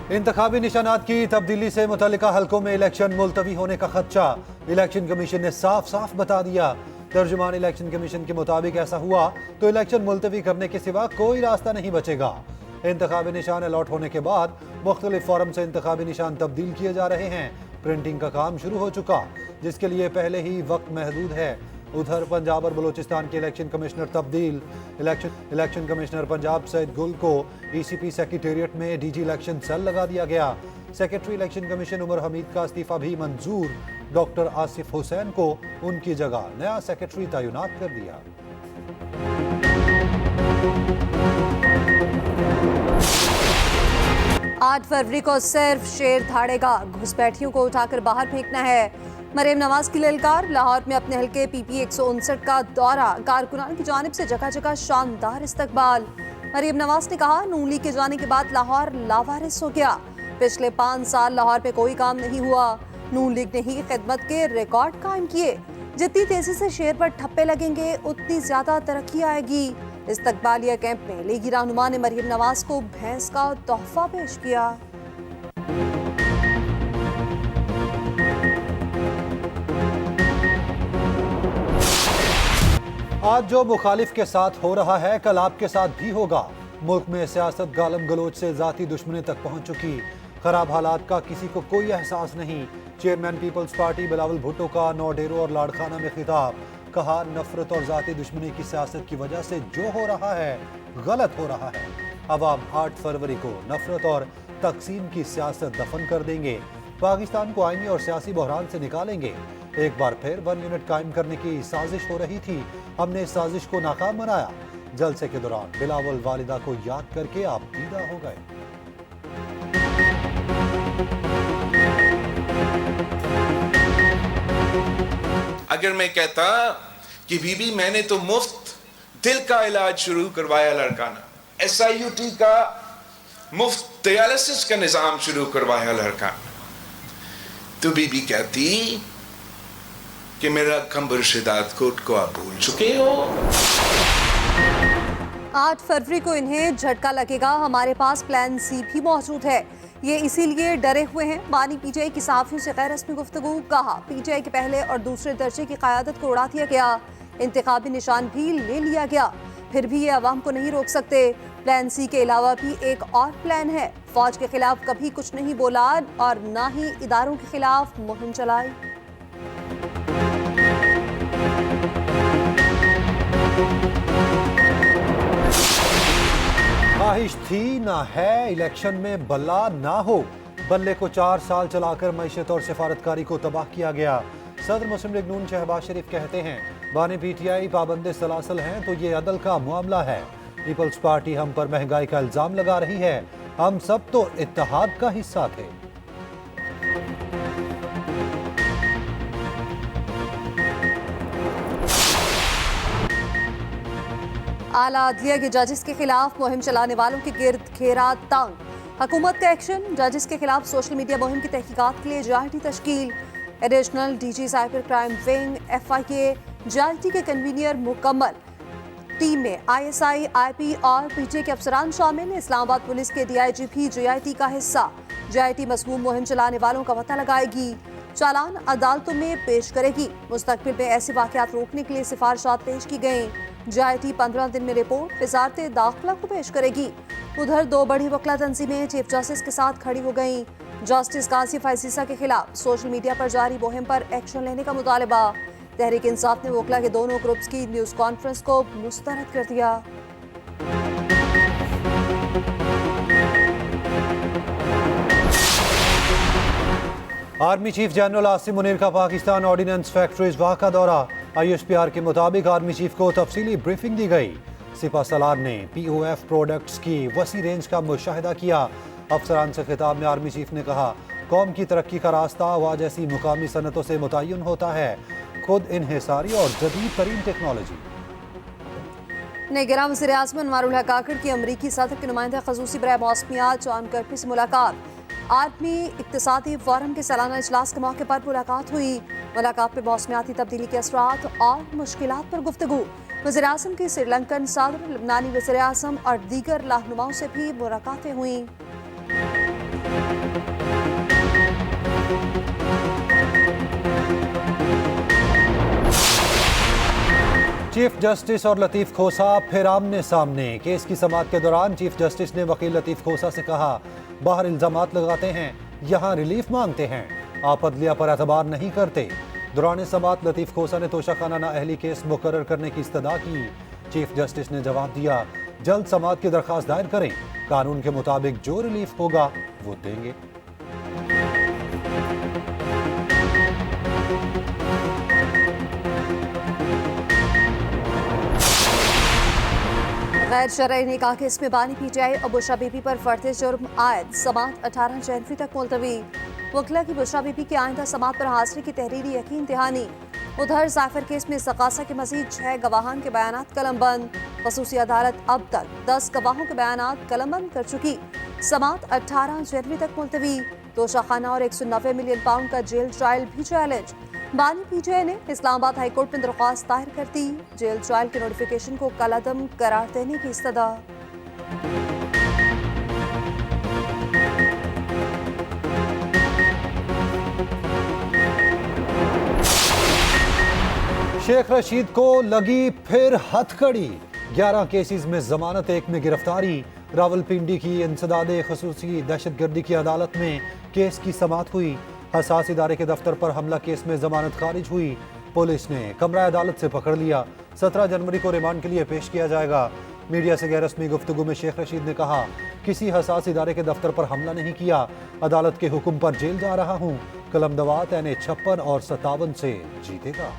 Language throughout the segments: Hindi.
इंतखाबी निशानात की तब्दीली से मुतल्लिका हलकों में इलेक्शन मुलतवी होने का खदशा। इलेक्शन कमीशन ने साफ साफ बता दिया। तर्जुमान इलेक्शन कमीशन के मुताबिक ऐसा हुआ तो इलेक्शन मुलतवी करने के सिवा कोई रास्ता नहीं बचेगा। इंतखाबी निशान अलॉट होने के बाद मुख्तलिफ फॉरम से इंतखाबी निशान तब्दील किए जा रहे हैं। प्रिंटिंग का काम शुरू हो चुका, जिसके लिए पहले ही वक्त महदूद है। उधर पंजाब और बलूचिस्तान के इलेक्शन कमिश्नर तब्दील। इलेक्शन कमिश्नर पंजाब सैयद गुल को ईसीपी सेक्रेटेरिएट में डीजी इलेक्शन सेल लगा दिया गया। Secretary election commission Umar Hameed का इस्तीफा भी मंजूर। डॉक्टर आसिफ हुसैन को उनकी जगह नया सेक्रेटरी तैनात कर दिया। 8 फरवरी को सिर्फ शेर धाड़ेगा, घुसपैठियों को उठाकर बाहर फेंकना है। मरीम नवाज की ललकार। लाहौर में अपने हल्के पीपी 159 का दौरा, कारकुनान की जानिब से जगह जगह शानदार इस्तकबाल। मरीम नवाज ने कहा, नून लीग के जाने के बाद लाहौर लावारिस हो गया। पिछले 5 साल लाहौर में कोई काम नहीं हुआ। नून लीग ने ही खिदमत के रिकॉर्ड कायम किए। जितनी तेजी से शेर पर ठप्पे लगेंगे उतनी ज्यादा तरक्की आएगी। इस्तकबालिया कैंप में लीगी रहनुमा ने मरीम नवाज को भैंस का तोहफा पेश किया। आज जो मुखालिफ के साथ हो रहा है कल आपके साथ भी होगा। मुल्क में सियासत गालम गलोच से जाती दुश्मनी तक पहुंच चुकी। खराब हालात का किसी को कोई एहसास नहीं। Chairman Peoples Party Bilawal Bhutto का नौडेरो और लाड़खाना में खिताब। कहा, नफरत और जाती दुश्मनी की सियासत की वजह से जो हो रहा है गलत हो रहा है। अवाम 8 फरवरी को नफरत और तकसीम की सियासत दफन कर देंगे। पाकिस्तान को आईनी और सियासी बहरान से निकालेंगे। एक बार फिर 1 यूनिट कायम करने की साजिश हो रही थी, हमने इस साजिश को नाकाम बनाया। जलसे के दौरान बिलावल वालिदा को याद करके आप दीदा हो गए। अगर मैं कहता कि बीबी मैंने तो मुफ्त दिल का इलाज शुरू करवाया लड़काना, SIUT का मुफ्त डायलिसिस का निजाम शुरू करवाया लड़काना, तो बीबी कहती कि मेरा कंबर शिदात कोट को आप भूल चुके हो। 8 फरवरी को इन्हें झटका लगेगा। हमारे पास प्लान सी भी मौजूद है। ये इसीलिए डरे हुए हैं। बानी PTI की सहाफियों से गैर रस्मी गुफ्तगू। कहा, PTI के पहले और दूसरे दर्जे की क़यादत को उड़ा दिया गया। इंतखाबी निशान भी ले लिया गया, फिर भी ये अवाम को नहीं रोक सकते। प्लान सी के अलावा भी एक और प्लान है। फौज के खिलाफ कभी कुछ नहीं बोला और ना ही इदारों के खिलाफ मुहिम चलाई। ख्वाहिश थी ना है इलेक्शन में बल्ला ना हो। बल्ले को 4 साल चलाकर मैशत और सिफारतकारी को तबाह किया गया। सदर मुस्लिम लीग नून शहबाज शरीफ कहते हैं, बानी PTI पाबंद सलासल हैं तो ये अदल का मामला है। पीपल्स पार्टी हम पर महंगाई का इल्जाम लगा रही है। हम सब तो इत्तेहाद का हिस्सा थे। आला अदलिया के जजेस के खिलाफ मुहिम चलाने वालों के गिर्द घेरा तंग। हुकूमत का एक्शन। जजेस के खिलाफ सोशल मीडिया मुहिम की तहकीकात के लिए JRT तश्कील। Additional DG cyber crime wing FIK JRT के कन्वीनियर मुकम्मल। टीम में ISI, IP और PTA के अफसरान शामिल। इस्लामाबाद पुलिस के DIG भी JIT का हिस्सा। JIT मसमूम मुहिम चलाने वालों का पता लगाएगी, चालान अदालतों में पेश करेगी। मुस्तकबिल में ऐसे वाक़यात रोकने के लिए सिफारिशात पेश की गई। JIT 15 दिन में रिपोर्ट वज़ारत दाखिला को पेश करेगी। उधर 2 बड़ी वकला तंजीमें चीफ जस्टिस के साथ खड़ी हो गईं। जस्टिस कासिफ फैसीसा के खिलाफ सोशल मीडिया पर जारी मुहिम पर एक्शन लेने का मुतालबा। तहरीक इंसाफ ने वकला के दोनों ग्रुप्स की न्यूज़ कॉन्फ्रेंस को मुस्तरद कर दिया। Army chief general Asim Munir का पाकिस्तान ऑर्डिनेंस फैक्ट्रीज वाह का दौरा। ISPR के मुताबिक आर्मी चीफ को तफसीली ब्रीफिंग दी गई। सिपा सलार ने POF प्रोडक्ट्स की वसी रेंज का मुशाहिदा किया। अफसरान से खिताब में आर्मी चीफ ने कहा, कौम की तरक्की का रास्ता हवा जैसी मुकामी सनतों से मुतय्यन होता है। खुद इन्हिसारी और जदीद तरीन टेक्नोलॉजी। निगरान वज़ीर आज़म अनवारुल हक काकड़ की अमरीकी सदर के नुमाइंदा ख़ुसूसी बराए मौसमियात जॉन कर्बी से मुलाकात। आर्मी इक्तिसादी फोरम के सालाना इजलास के मौके पर मुलाकात हुई। मुलाकात में मौसमियाती तब्दीली के असरात और मुश्किलात पर गुफ्तगू। वज़ीर आज़म की श्रीलंकन सदर, लबनानी वज़ीर आज़म और दीगर रहनुमाओं से भी मुलाकातें हुई। चीफ जस्टिस और लतीफ खोसा फिर आमने सामने। केस की समाअत के दौरान चीफ जस्टिस ने वकील लतीफ खोसा से कहा, बाहर इल्जामात लगाते हैं, यहाँ रिलीफ मांगते हैं, आप अदलिया पर एतबार नहीं करते। दौरान समाअत लतीफ खोसा ने तोशाखाना नाअहली केस मुकर्रर करने की इस्तदा की। चीफ जस्टिस ने जवाब दिया, जल्द समाअत की दरख्वास्त दायर करें, कानून के मुताबिक जो रिलीफ होगा वो देंगे। गैर शरई निकाह केस में बानी पीटीआई और बुशरा बीबी पर फर्द जुर्म आयद। समाअत 18 जनवरी तक मुलतवी। वकला की बुशरा बीबी की आइंदा समाअत पर हाजिरी की तहरीरी यकीन दहानी। उधर जाफर केस में सकासा के मजीद 6 गवाहान के बयानात कलमबंद। खसूसी अदालत अब तक 10 गवाहों के बयानात कलमबंद कर चुकी। समाअत 18 जनवरी तक मुलतवी। तोशाखाना और 190 मिलियन पाउंड का जेल ट्रायल भी चैलेंज। बानी पीटीआई ने इस्लामाबाद हाई कोर्ट में दरख्वास्त दायर कर दी। जेल ट्रायल के नोटिफिकेशन को कलअदम करार देने की इस्तदा। शेख रशीद को लगी फिर हथकड़ी। 11 केसेस में जमानत, 1 में गिरफ्तारी। रावलपिंडी की इंसदादे खसूसी दहशतगर्दी की अदालत में केस की समाअत हुई। हसास इदारे के दफ्तर पर हमला केस में जमानत खारिज हुई। पुलिस ने कमरा अदालत से पकड़ लिया। 17 जनवरी को रिमांड के लिए पेश किया जाएगा। मीडिया से गैर रस्मी गुफ्तगू में शेख रशीद ने कहा, किसी हसास इदारे के दफ्तर पर हमला नहीं किया, अदालत के हुक्म पर जेल जा रहा हूँ। कलमदवात NA 56 और 57 से जीतेगा।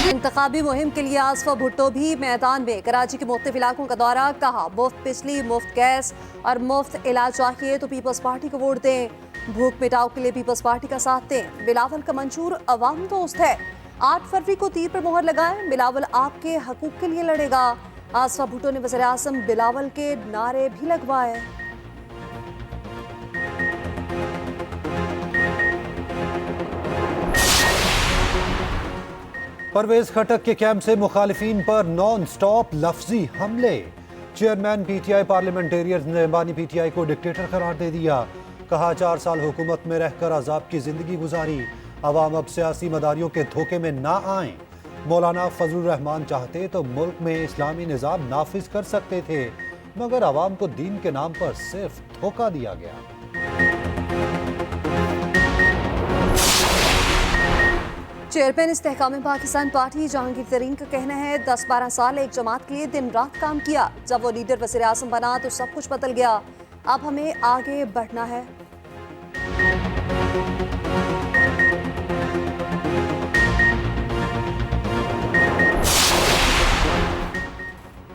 इंतखाबी मुहिम के लिए आसफा भुट्टो भी मैदान में। कराची के मुख्तलिफ इलाकों का दौरा। कहा, मुफ्त बिजली, मुफ्त गैस और मुफ्त इलाज चाहिए तो पीपल्स पार्टी को वोट दें। भूख मिटाओ के लिए पीपल्स पार्टी का साथ दें। बिलावल का मंशूर अवाम दोस्त है। 8 फरवरी को तीर पर मोहर लगाएं, बिलावल आपके हकूक के लिए लड़ेगा। आसफा भुट्टो ने वज़ीर आज़म बिलावल के नारे भी लगवाए। परवेज खटक के कैंप से मुखालिफिन पर नॉन स्टॉप लफ्जी हमले। चेयरमैन PTI पार्लियामेंटेरियंस ने बानी PTI को डिक्टेटर करार दे दिया। कहा, 4 साल हुकूमत में रहकर अजाब की जिंदगी गुजारी, अवाम अब सियासी मदारियों के धोखे में ना आए। मौलाना फजलुर रहमान चाहते तो मुल्क में इस्लामी निज़ाम नाफिज कर सकते थे, मगर अवाम को दीन के नाम पर सिर्फ धोखा दिया गया। चेयरमैन इस्तेहकाम पाकिस्तान पार्टी जहांगीर तरीन का कहना है, 10-12 साल एक जमात के लिए दिन रात काम किया। जब वो लीडर वज़ीर आज़म बना तो सब कुछ बदल गया। अब हमें आगे बढ़ना है।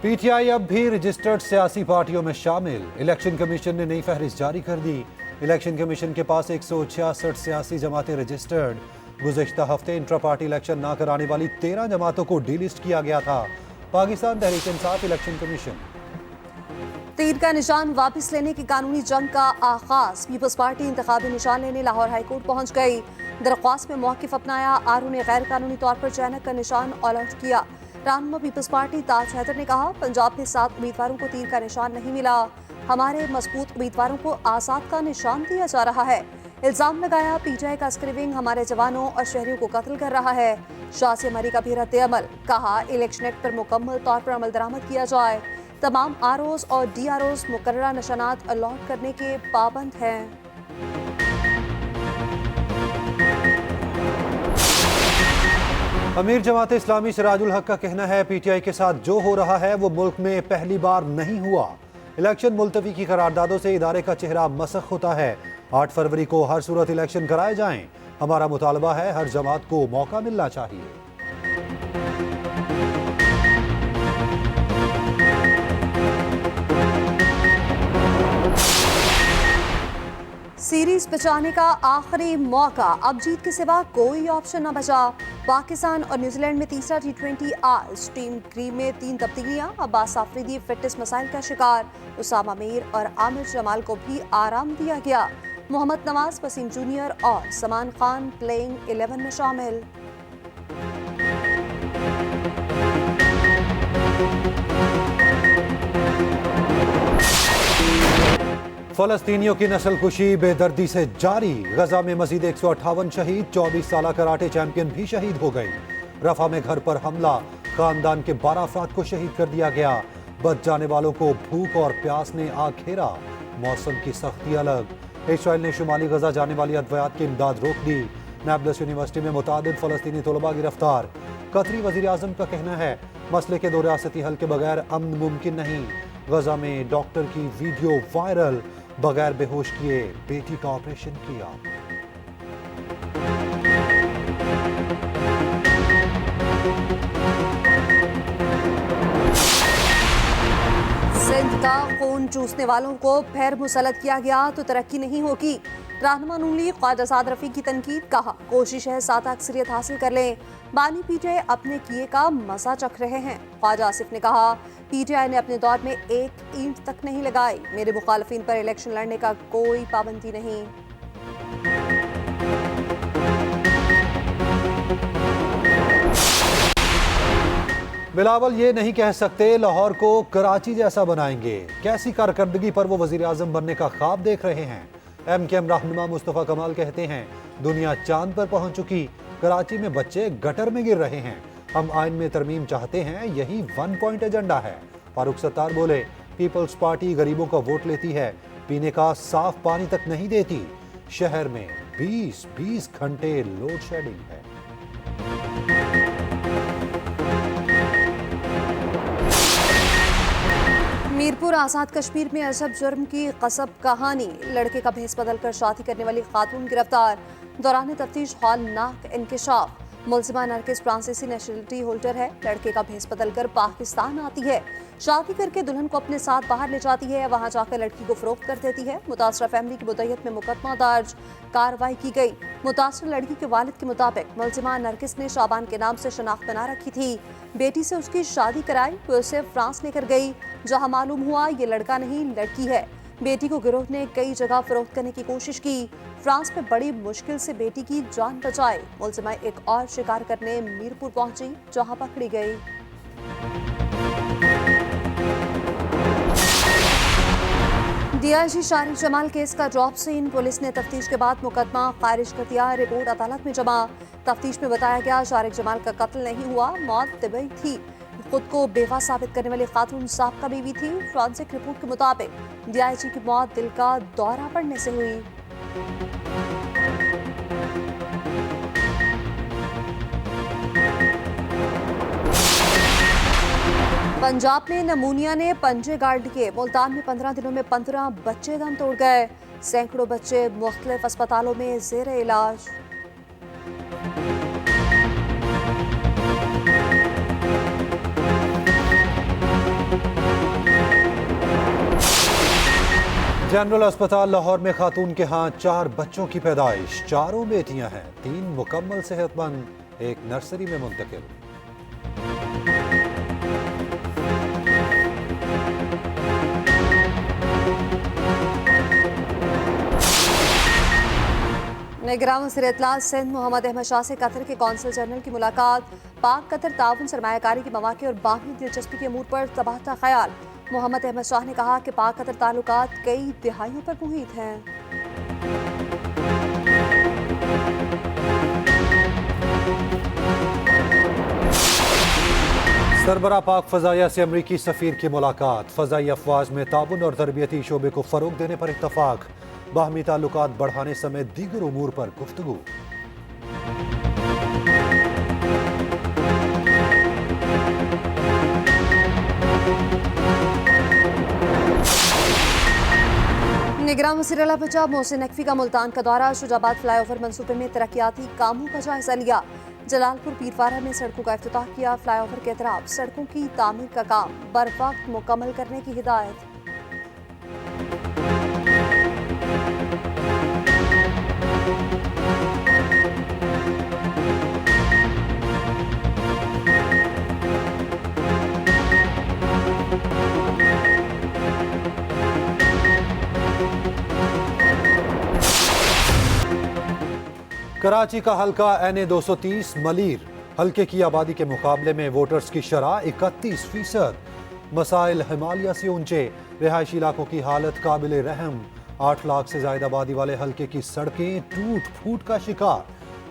PTI अब भी रजिस्टर्ड सियासी पार्टियों में शामिल। इलेक्शन कमीशन ने नई फहरिस्त जारी कर दी। इलेक्शन कमीशन के पास 166 सियासी जमातें रजिस्टर्ड। गुज़श्ता हफ्ते इंट्रा पार्टी इलेक्शन ना कराने वाली 13 जमातों को डीलिस्ट किया गया था। Pakistan Tehreek Insaf election commission. तीर का निशान वापस लेने की कानूनी जंग का आगाज। पीपल्स पार्टी इंतखाबी निशान लेने लाहौर हाई कोर्ट पहुंच गई। दरख्वास्त में मौक़िफ़ अपनाया। आरू ने गैर कानूनी तौर पर चैनक का निशान ऑल आउट किया। रहनुमा पीपल्स पार्टी ताज हैदर ने कहा, पंजाब में 7 उम्मीदवारों को तीर का निशान नहीं मिला। हमारे मजबूत उम्मीदवारों को आज़ाद का निशान दिया जा रहा है। इल्जाम लगाया, PTI का अस्करी विंग हमारे जवानों और शहरियों को कत्ल कर रहा है। शाह से हमारी का भी रद्द अमल। कहा, इलेक्शन एक्ट पर मुकम्मल तौर पर अमल दरामद किया जाए। तमाम ROs और DROs मुकर्ररा निशानात अलॉट करने के पाबंद हैं। अमीर जमात इस्लामी सिराजुल हक का कहना है, PTI के साथ जो हो रहा है वो मुल्क में पहली बार नहीं हुआ। इलेक्शन मुलतवी की करारदादों से इदारे का चेहरा मसख होता है। 8 फरवरी को हर सूरत इलेक्शन कराए जाएं। हमारा मुतालबा है, हर जमात को मौका मिलना चाहिए। सीरीज बचाने का आखिरी मौका। अब जीत के सिवा कोई ऑप्शन न बचा। पाकिस्तान और न्यूजीलैंड में तीसरा T20 आज। टीम क्रीम में 3 तब्दीलियां। अब्बास आफरीदी फिटनेस मसाइल का शिकार। उसामा मीर और आमिर जमाल को भी आराम दिया गया। मोहम्मद नवाज, वसीम जूनियर और समान खान प्लेइंग 11 में शामिल। फलस्तीनियों की नस्लकुशी बेदर्दी से जारी। गजा में मजीद 158 शहीद, 24 साल कराटे चैंपियन भी शहीद हो गई। रफा में घर पर हमला, खानदान के 12 अफराद को शहीद कर दिया गया। बच जाने वालों को भूख और प्यास ने आ घेरा। मौसम की सख्ती अलग। इसराइल ने शुमाली गजा जाने वाली अद्वियात की इमदाद रोक दी। नाबलस यूनिवर्सिटी में मुतादिद फलस्तीनी तलबा गिरफ्तार। कतरी वजीर आजम का कहना है मसले के दो रियासती हल के बगैर अमन मुमकिन नहीं। गजा में डॉक्टर की वीडियो वायरल, बगैर बेहोश किए बेटी का ऑपरेशन किया। सिंध का खून चूसने वालों को फिर मुसलत किया गया तो तरक्की नहीं होगी। रहनुमा नून लीग ख्वाजा साद रफी की तनकीद, कहा कोशिश है सादा अक्सरियत हासिल कर लें। बानी पीटीआई अपने किए का मजा चख रहे हैं। ख्वाजा आसिफ ने कहा पीटीआई ने अपने दौर में एक ईंट तक नहीं लगाई। मेरे मुखालफिन पर इलेक्शन लड़ने का कोई पाबंदी नहीं। बिलावल ये नहीं कह सकते लाहौर को कराची जैसा बनाएंगे। कैसी कारकर्दगी पर वो वजीर आजम बनने का ख्वाब देख रहे हैं। MKM रहनुमा मुस्तफा कमाल कहते हैं दुनिया चांद पर पहुंच चुकी, कराची में बच्चे गटर में गिर रहे हैं। हम आइन में तरमीम चाहते हैं, यही 1 पॉइंट एजेंडा है। फारूक सत्तार बोले पीपल्स पार्टी गरीबों का वोट लेती है, पीने का साफ पानी तक नहीं देती। शहर में 20-20 घंटे लोड शेडिंग है। मीरपुर आजाद कश्मीर में अजब जुर्म की कसब कहानी। लड़के का भेस बदलकर शादी करने वाली खातून गिरफ्तार। दौरान तफ्तीश हौलनाक इंकिशाफ। मुलजिमा नरगिस फ्रांसीसी नेशनलिटी होल्डर है। लड़के का भेस बदलकर पाकिस्तान आती है, शादी करके दुल्हन को अपने साथ बाहर ले जाती है, वहां जाकर लड़की को फरोख्त कर देती है। मुतासरा फैमिली की मुद्दत में मुकदमा दर्ज, कार्रवाई की गई। मुतासरा लड़की के वालिद के मुताबिक मुलजिमा नरगिस ने शाबान के नाम से शनाख्त बना रखी थी। बेटी से उसकी शादी कराई, वो उसे फ्रांस लेकर गई, जहां मालूम हुआ ये लड़का नहीं लड़की है। बेटी को गिरोह ने कई जगह फरोख्त करने की कोशिश की। फ्रांस में बड़ी मुश्किल से बेटी की जान बचाई। मुलजिमा एक और शिकार करने मीरपुर पहुंची, जहां पकड़ी गई। डीआईजी शारिक जमाल केस का ड्रॉप सीन। पुलिस ने तफ्तीश के बाद मुकदमा खारिज कर दिया। रिपोर्ट अदालत में जमा। तफ्तीश में बताया गया शारिक जमाल का कत्ल नहीं हुआ, मौत तबई थी। खुद को बेवा साबित करने वाली खातून साहब बीवी थी। फॉरेंसिक रिपोर्ट के मुताबिक डीआईजी की मौत दिल का दौरा पड़ने से हुई। पंजाब में नमूनिया ने पंजे गाड़ दिए। मुल्तान में 15 दिनों में 15 बच्चे दम तोड़ गए। सैकड़ों बच्चे मुख्तलिफ अस्पतालों में ज़ेर इलाज। जनरल अस्पताल लाहौर में खातून के हाथ 4 बच्चों की पैदाइश। 4 बेटियां हैं, 3 मुकम्मल सेहतमंद, 1 नर्सरी में मुंतकिल। निगरान वज़ीर इत्तलात सिंध मोहम्मद अहमद शाह से कतर के कौंसल जनरल की मुलाकात। पाक कतर ताउन सरमायाकारी के मौके और बाहमी दिलचस्पी के अमूर पर तबादला ख्याल। मोहम्मद अहमद शाह ने कहा कि पाक कतर ताल्लुकात कई दिहाइयों पर मुहित हैं। सरबरा पाक फजाइया से अमरीकी सफीर की मुलाकात। फजाई अफवाज में ताउन और तरबियती शोबे को फरोग देने पर इत्तफाक। बाहमी ताल्लुकात बढ़ाने समेत दीगर उमूर पर गुफ्तगू। निगरान वज़ीर आला पंजाब मोहसिन नकवी का मुल्तान का दौरा। शुजाबाद फ्लाईओवर मंसूबे में तरक्याती कामों का जायजा लिया। जलालपुर पीरवारा में सड़कों का इफ्तिताह किया। फ्लाईओवर के अतराफ सड़कों की तामीर का काम बरवक्त मुकम्मल करने की हिदायत। कराची का हल्का NA 230 मलीर। हल्के की आबादी के मुकाबले में वोटर्स की शरह 31%। मसाइल हिमालय से ऊंचे। रिहायशी इलाकों की हालत काबिल रहम। 8 लाख से ज्यादा आबादी वाले हल्के की सड़कें टूट फूट का शिकार।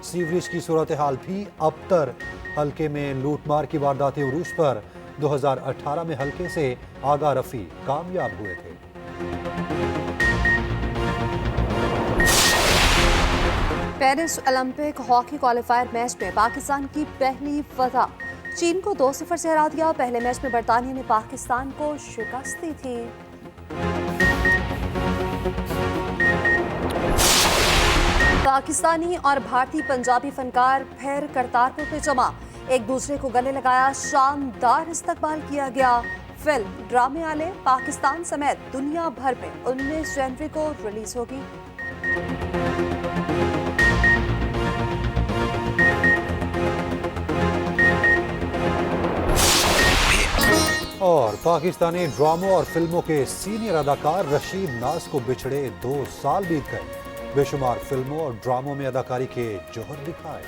सीवरेज की सूरत हाल भी अबतर। हल्के में लूटमार की वारदातें उरूज पर। 2018 में हल्के से आगा रफी कामयाब हुए थे। Paris Olympic hockey qualifier match में पाकिस्तान की पहली फतह। चीन को 2-0 से हरा दिया। पहले मैच में बरतानिया ने पाकिस्तान को शिकस्त दी थी। पाकिस्तानी और भारतीय पंजाबी फनकार फिर करतारपुर में जमा। एक दूसरे को गले लगाया। शानदार इस्तकबाल किया गया। फिल्म ड्रामे वाले पाकिस्तान समेत दुनिया भर में 19 जनवरी को रिलीज होगी। और पाकिस्तानी ड्रामों और फिल्मों के सीनियर अदाकार रशीद नाज को बिछड़े 2 साल बीत गए। बेशुमार फिल्मों और ड्रामों में अदाकारी के जौहर दिखाए।